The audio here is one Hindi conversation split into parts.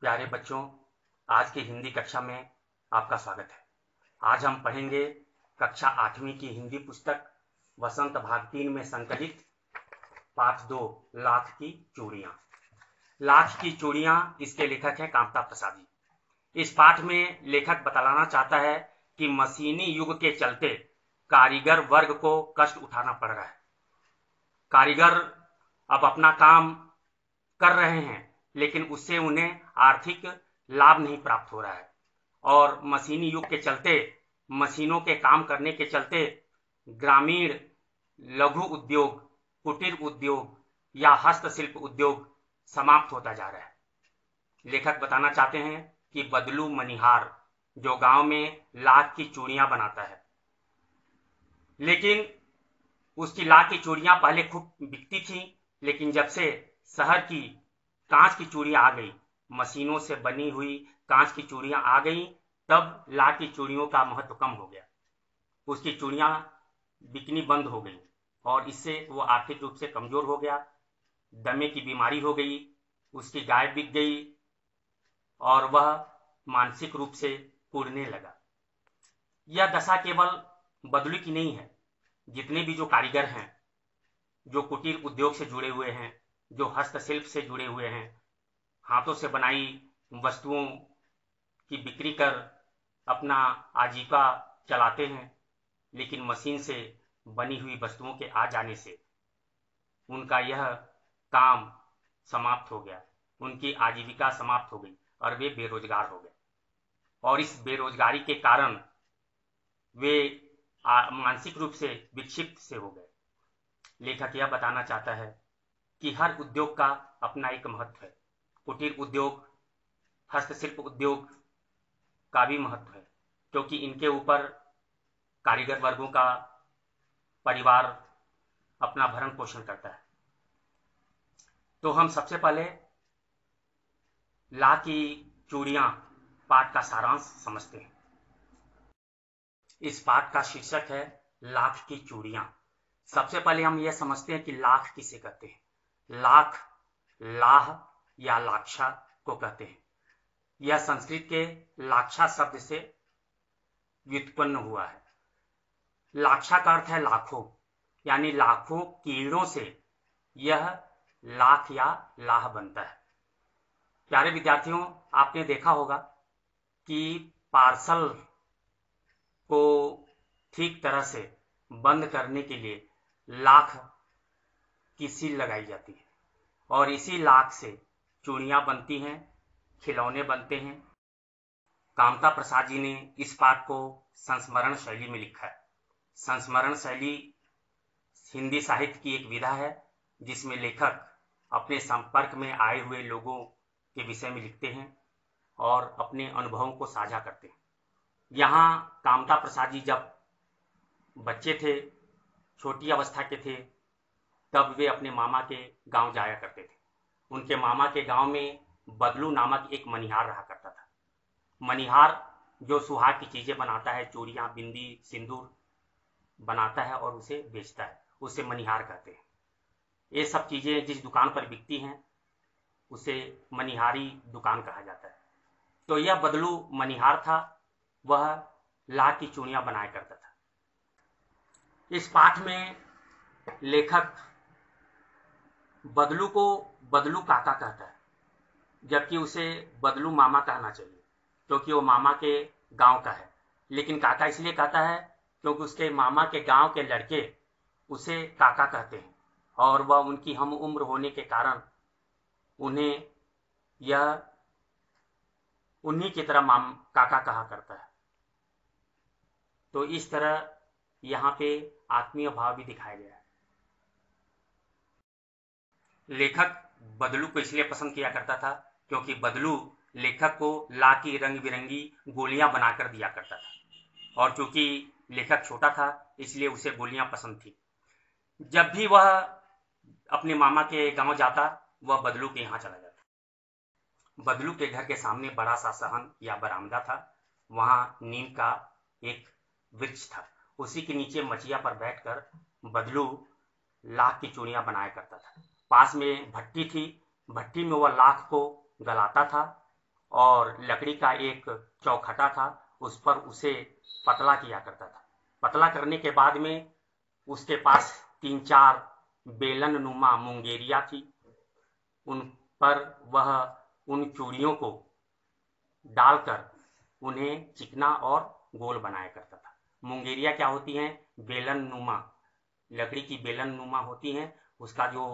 प्यारे बच्चों, आज की हिंदी कक्षा में आपका स्वागत है। आज हम पढ़ेंगे कक्षा 8वीं की हिंदी पुस्तक वसंत भाग 3 में संकलित पाठ 2 लाख की चूड़ियां। लाख की चूड़ियां इसके लेखक हैं कामता प्रसाद जी। इस पाठ में लेखक बतलाना चाहता है कि मशीनी युग के चलते कारीगर वर्ग को कष्ट उठाना पड़ रहा है। कारीगर अब अपना काम कर रहे हैं, लेकिन उससे उन्हें आर्थिक लाभ नहीं प्राप्त हो रहा है। और मशीनी युग के चलते, मशीनों के काम करने के चलते ग्रामीण लघु उद्योग, कुटीर उद्योग या हस्तशिल्प उद्योग समाप्त होता जा रहा है। लेखक बताना चाहते हैं कि बदलू मनिहार जो गांव में लाख की चूड़ियां बनाता है, लेकिन उसकी लाख की चूड़ियां पहले खूब बिकती थी, लेकिन जब से शहर की कांच की चूड़ियां आ गई, मशीनों से बनी हुई कांच की चूड़ियां आ गई, तब लाख की चूड़ियों का महत्व कम हो गया। उसकी चूड़ियां बिकनी बंद हो गई और इससे वो आर्थिक रूप से कमजोर हो गया। दमे की बीमारी हो गई, उसकी गाय बिक गई और वह मानसिक रूप से कूदने लगा। यह दशा केवल बदलू की नहीं है। जितने भी जो कारीगर हैं, जो कुटीर उद्योग से जुड़े हुए हैं, जो हस्तशिल्प से जुड़े हुए हैं, हाथों से बनाई वस्तुओं की बिक्री कर अपना आजीविका चलाते हैं, लेकिन मशीन से बनी हुई वस्तुओं के आ जाने से उनका यह काम समाप्त हो गया, उनकी आजीविका समाप्त हो गई और वे बेरोजगार हो गए। और इस बेरोजगारी के कारण वे मानसिक रूप से विक्षिप्त से हो गए। लेखक यह बताना चाहता है कि हर उद्योग का अपना एक महत्व है। कुटीर उद्योग, हस्तशिल्प उद्योग का भी महत्व है, क्योंकि इनके ऊपर कारीगर वर्गों का परिवार अपना भरण पोषण करता है। तो हम सबसे पहले लाख की चूड़ियां पाठ का सारांश समझते हैं। इस पाठ का शीर्षक है लाख की चूड़ियां। सबसे पहले हम यह समझते हैं कि लाख किसे कहते हैं। लाख लाह या लाक्षा को कहते हैं। यह संस्कृत के लाक्षा शब्द से व्युत्पन्न हुआ है। लाक्षा का अर्थ है लाखों, यानी लाखों कीड़ों से यह लाख या लाह बनता है। प्यारे विद्यार्थियों, आपने देखा होगा कि पार्सल को ठीक तरह से बंद करने के लिए लाख की सील लगाई जाती है और इसी लाख से चूड़ियां बनती हैं, खिलौने बनते हैं। कामता प्रसाद जी ने इस पाठ को संस्मरण शैली में लिखा है। संस्मरण शैली हिंदी साहित्य की एक विधा है, जिसमें लेखक अपने संपर्क में आए हुए लोगों के विषय में लिखते हैं और अपने अनुभवों को साझा करते हैं। यहाँ कामता प्रसाद जी जब बच्चे थे, छोटी अवस्था के थे, तब वे अपने मामा के गांव जाया करते थे। उनके मामा के गांव में बदलू नामक एक मनिहार रहा करता था। मनिहार जो सुहाग की चीजें बनाता है, चूड़ियां, बिंदी, सिंदूर बनाता है और उसे बेचता है, उसे मनिहार कहते हैं। ये सब चीजें जिस दुकान पर बिकती हैं उसे मनिहारी दुकान कहा जाता है। तो यह बदलू मनिहार था, वह लाख की चूड़ियां बनाया करता था। इस पाठ में लेखक बदलू को बदलू काका कहता है, जबकि उसे बदलू मामा कहना चाहिए, क्योंकि वो मामा के गांव का है। लेकिन काका इसलिए कहता है क्योंकि उसके मामा के गांव के लड़के उसे काका कहते हैं और वह उनकी हम उम्र होने के कारण उन्हें यह उन्हीं की तरह काका कहा करता है। तो इस तरह यहाँ पे आत्मीय भाव भी दिखाया गया है। लेखक बदलू को इसलिए पसंद किया करता था क्योंकि बदलू लेखक को लाख की रंग बिरंगी गोलियां बनाकर दिया करता था, और चूंकि लेखक छोटा था इसलिए उसे गोलियां पसंद थी। जब भी वह अपने मामा के गांव जाता, वह बदलू के यहाँ चला जाता। बदलू के घर के सामने बड़ा सा सहन या बरामदा था। वहां नीम का एक वृक्ष था, उसी के नीचे मचिया पर बैठकर बदलू लाख की चूड़ियां बनाया करता था। पास में भट्टी थी, भट्टी में वह लाख को गलाता था और लकड़ी का एक चौखटा था, उस पर उसे पतला किया करता था। पतला करने के बाद में उसके पास 3-4 बेलन नुमा मुंगेरिया थी। उन पर वह उन चूड़ियों को डालकर उन्हें चिकना और गोल बनाया करता था। मुंगेरिया क्या होती हैं? बेलन नुमा, लकड़ी की बेलन नुमा होती हैं। उसका जो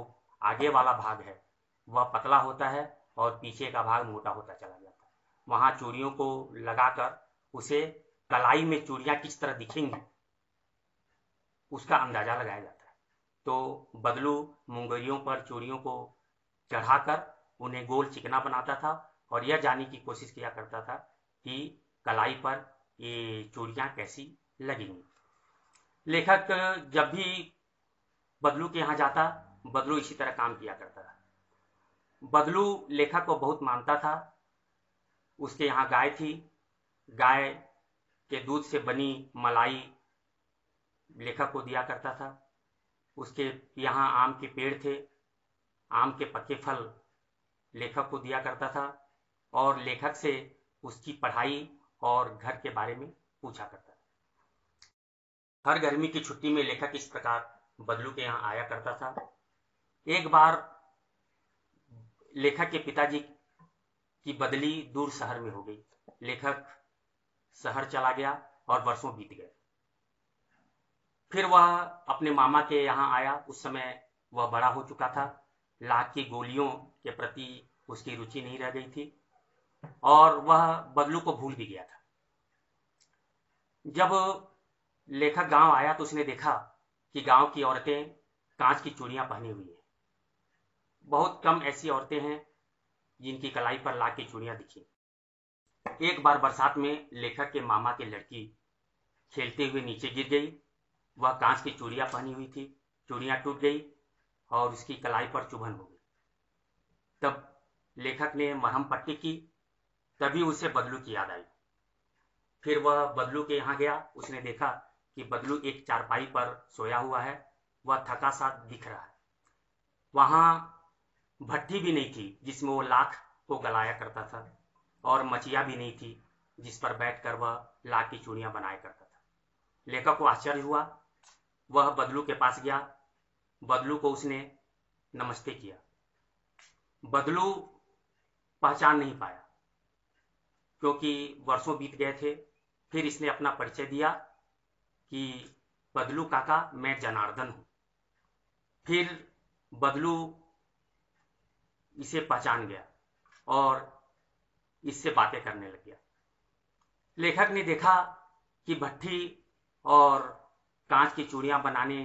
आगे वाला भाग है वह पतला होता है और पीछे का भाग मोटा होता चला जाता है। वहां चूड़ियों को लगाकर उसे कलाई में चूड़ियां किस तरह दिखेंगी उसका अंदाजा लगाया जाता है। तो बदलू मुंगेरियों पर चूड़ियों को चढ़ाकर उन्हें गोल चिकना बनाता था और यह जानने की कोशिश किया करता था कि कलाई पर ये चूड़ियां कैसी लगेंगी। लेखक जब भी बदलू के यहाँ जाता, बदलू इसी तरह काम किया करता था। बदलू लेखक को बहुत मानता था। उसके यहाँ गाय थी, गाय के दूध से बनी मलाई लेखक को दिया करता था। उसके यहाँ आम के पेड़ थे, आम के पके फल लेखक को दिया करता था और लेखक से उसकी पढ़ाई और घर के बारे में पूछा करता था। हर गर्मी की छुट्टी में लेखक इस प्रकार बदलू के यहाँ आया करता था। एक बार लेखक के पिताजी की बदली दूर शहर में हो गई। लेखक शहर चला गया और वर्षों बीत गए। फिर वह अपने मामा के यहाँ आया। उस समय वह बड़ा हो चुका था। लाख की गोलियों के प्रति उसकी रुचि नहीं रह गई थी और वह बदलू को भूल भी गया था। जब लेखक गांव आया तो उसने देखा कि गांव की औरतें कांच की चूड़ियां पहनी हुई हैं। बहुत कम ऐसी औरतें हैं जिनकी कलाई पर लाख की चूड़ियां दिखी। एक बार बरसात में लेखक के मामा की लड़की खेलते हुए नीचे गिर गई। वह कांच की चूड़ियां पहनी हुई थी, चूड़ियां टूट गई और उसकी कलाई पर चुभन हो गई। तब लेखक ने मरहम पट्टी की, तभी उसे बदलू की याद आई। फिर वह बदलू के यहाँ गया। उसने देखा कि बदलू एक चारपाई पर सोया हुआ है, वह थका सा दिख रहा है। वहां भट्टी भी नहीं थी जिसमें वो लाख को गलाया करता था और मचिया भी नहीं थी जिस पर बैठकर वह लाख की चूड़ियां बनाया करता था। लेखक को आश्चर्य हुआ। वह बदलू के पास गया। बदलू को उसने नमस्ते किया। बदलू पहचान नहीं पाया क्योंकि वर्षों बीत गए थे। फिर इसने अपना परिचय दिया कि बदलू काका, मैं जनार्दन हूं। फिर बदलू इसे पहचान गया और इससे बातें करने लग गया। लेखक ने देखा कि भट्टी और कांच की चूड़ियां बनाने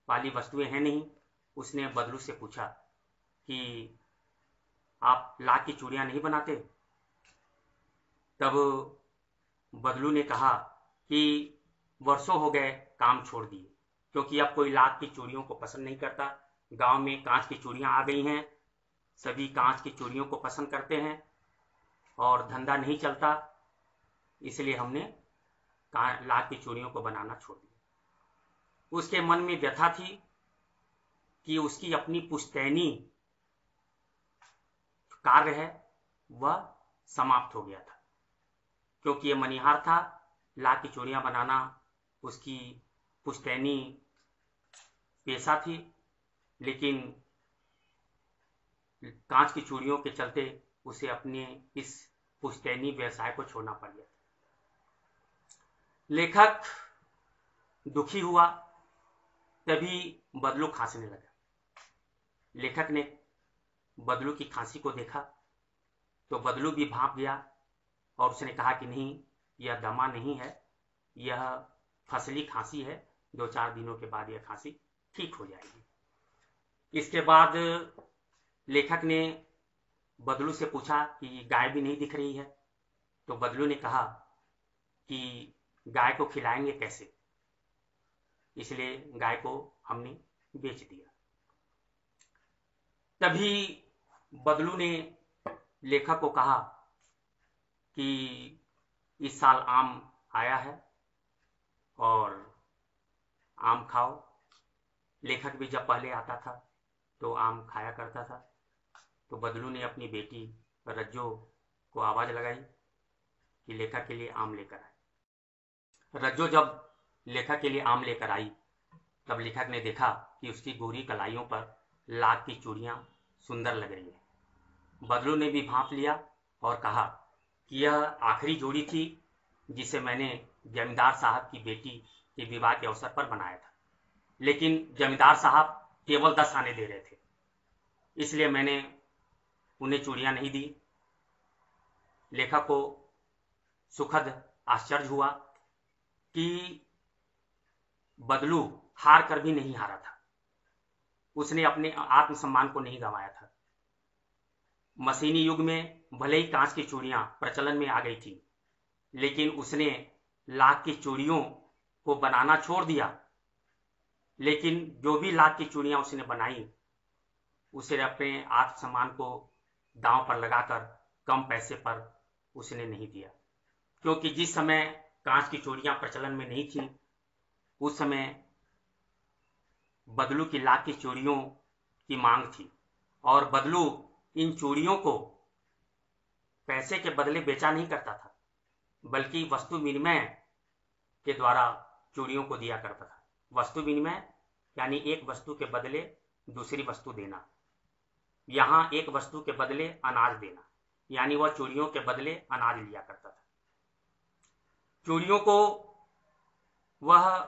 वाली वस्तुएं हैं नहीं। उसने बदलू से पूछा कि आप लाख की चूड़ियां नहीं बनाते? तब बदलू ने कहा कि वर्षों हो गए काम छोड़ दिए, क्योंकि अब कोई लाख की चूड़ियों को पसंद नहीं करता। गांव में कांच की चूड़ियां आ गई हैं, सभी कांच की चूड़ियों को पसंद करते हैं और धंधा नहीं चलता, इसलिए हमने लाख की चूड़ियों को बनाना छोड़ दिया। उसके मन में व्यथा थी कि उसकी अपनी पुश्तैनी कार्य है वह समाप्त हो गया था, क्योंकि ये मनिहार था। लाख की चूड़ियां बनाना उसकी पुश्तैनी पेशा थी, लेकिन कांच की चूड़ियों के चलते उसे अपने इस पुश्तैनी व्यवसाय को छोड़ना पड़ गया। लेखक दुखी हुआ। तभी बदलू खांसने लगा। लेखक ने बदलू की खांसी को देखा तो बदलू भी भांप गया और उसने कहा कि नहीं, यह दमा नहीं है, यह फसली खांसी है। 2-4 दिनों के बाद यह खांसी ठीक हो जाएगी। इसके बाद लेखक ने बदलू से पूछा कि गाय भी नहीं दिख रही है। तो बदलू ने कहा कि गाय को खिलाएंगे कैसे, इसलिए गाय को हमने बेच दिया। तभी बदलू ने लेखक को कहा कि इस साल आम आया है और आम खाओ। लेखक भी जब पहले आता था तो आम खाया करता था। तो बदलू ने अपनी बेटी रज्जो को आवाज लगाई कि लेखक के लिए आम लेकर आए। रज्जो जब लेखक के लिए आम लेकर आई तब लेखक ने देखा कि उसकी गोरी कलाइयों पर लाख की चूड़ियां सुंदर लग रही है। बदलू ने भी भांप लिया और कहा कि यह आखिरी जोड़ी थी जिसे मैंने जमींदार साहब की बेटी के विवाह के अवसर पर बनाया था, लेकिन जमींदार साहब केवल 10 आने दे रहे थे, इसलिए मैंने उन्हें चूड़ियां नहीं दी। लेखक को सुखद आश्चर्य हुआ कि बदलू हार कर भी नहीं हारा था, उसने अपने आत्मसम्मान को नहीं गंवाया था। मशीनी युग में भले ही कांच की चूड़ियां प्रचलन में आ गई थी, लेकिन उसने लाख की चूड़ियों को बनाना छोड़ दिया। लेकिन जो भी लाख की चूड़ियां उसने बनाई, उसे अपने आत्मसम्मान को दांव पर लगाकर कम पैसे पर उसने नहीं दिया, क्योंकि जिस समय कांच की चूड़ियां प्रचलन में नहीं थी, उस समय बदलू की लाख की चूड़ियों की मांग थी और बदलू इन चूड़ियों को पैसे के बदले बेचा नहीं करता था, बल्कि वस्तु विनिमय के द्वारा चूड़ियों को दिया करता था। वस्तु विनिमय यानी एक वस्तु के बदले दूसरी वस्तु देना। यहां एक वस्तु के बदले अनाज देना, यानी वह चूड़ियों के बदले अनाज लिया करता था। चूड़ियों को वह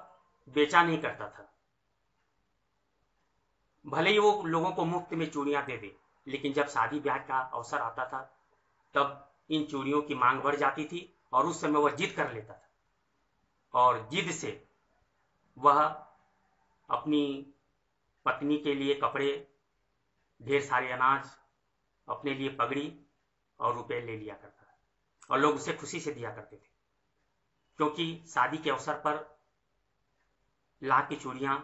बेचा नहीं करता था, भले ही वो लोगों को मुफ्त में चूड़ियां दे दे, लेकिन जब शादी ब्याह का अवसर आता था तब इन चूड़ियों की मांग बढ़ जाती थी और उस समय वह जिद कर लेता था और जिद से वह अपनी पत्नी के लिए कपड़े, ढेर सारे अनाज, अपने लिए पगड़ी और रुपए ले लिया करता था और लोग उसे खुशी से दिया करते थे, क्योंकि शादी के अवसर पर लाख की चूड़ियां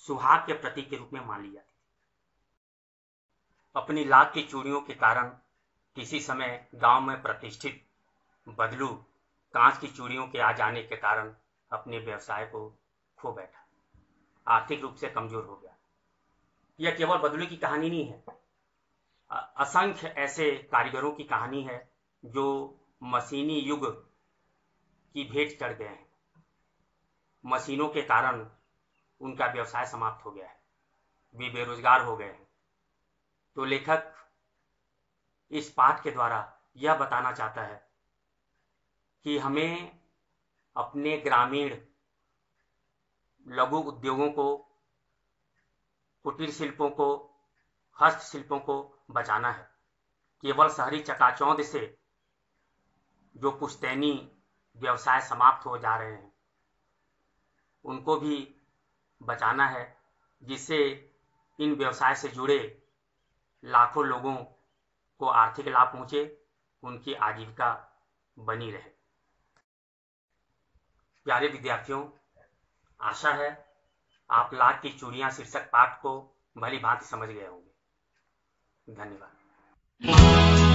सुहाग के प्रतीक के रूप में मान ली जाती थी। अपनी लाख की चूड़ियों के कारण किसी समय गांव में प्रतिष्ठित बदलू कांच की चूड़ियों के आ जाने के कारण अपने व्यवसाय को खो बैठा, आर्थिक रूप से कमजोर हो गया। यह केवल बदलू की कहानी नहीं है, असंख्य ऐसे कारीगरों की कहानी है जो मशीनी युग की भेंट चढ़ गए हैं। मशीनों के कारण उनका व्यवसाय समाप्त हो गया है, वे बेरोजगार हो गए हैं। तो लेखक इस पाठ के द्वारा यह बताना चाहता है कि हमें अपने ग्रामीण लघु उद्योगों को, कुटीर शिल्पों को, हस्तशिल्पों को बचाना है। केवल शहरी चकाचौंध से जो पुश्तैनी व्यवसाय समाप्त हो जा रहे हैं, उनको भी बचाना है, जिससे इन व्यवसाय से जुड़े लाखों लोगों को आर्थिक लाभ पहुंचे, उनकी आजीविका बनी रहे। प्यारे विद्यार्थियों, आशा है आप लाख की चूड़ियां शीर्षक पाठ को भली भांति समझ गए होंगे। धन्यवाद।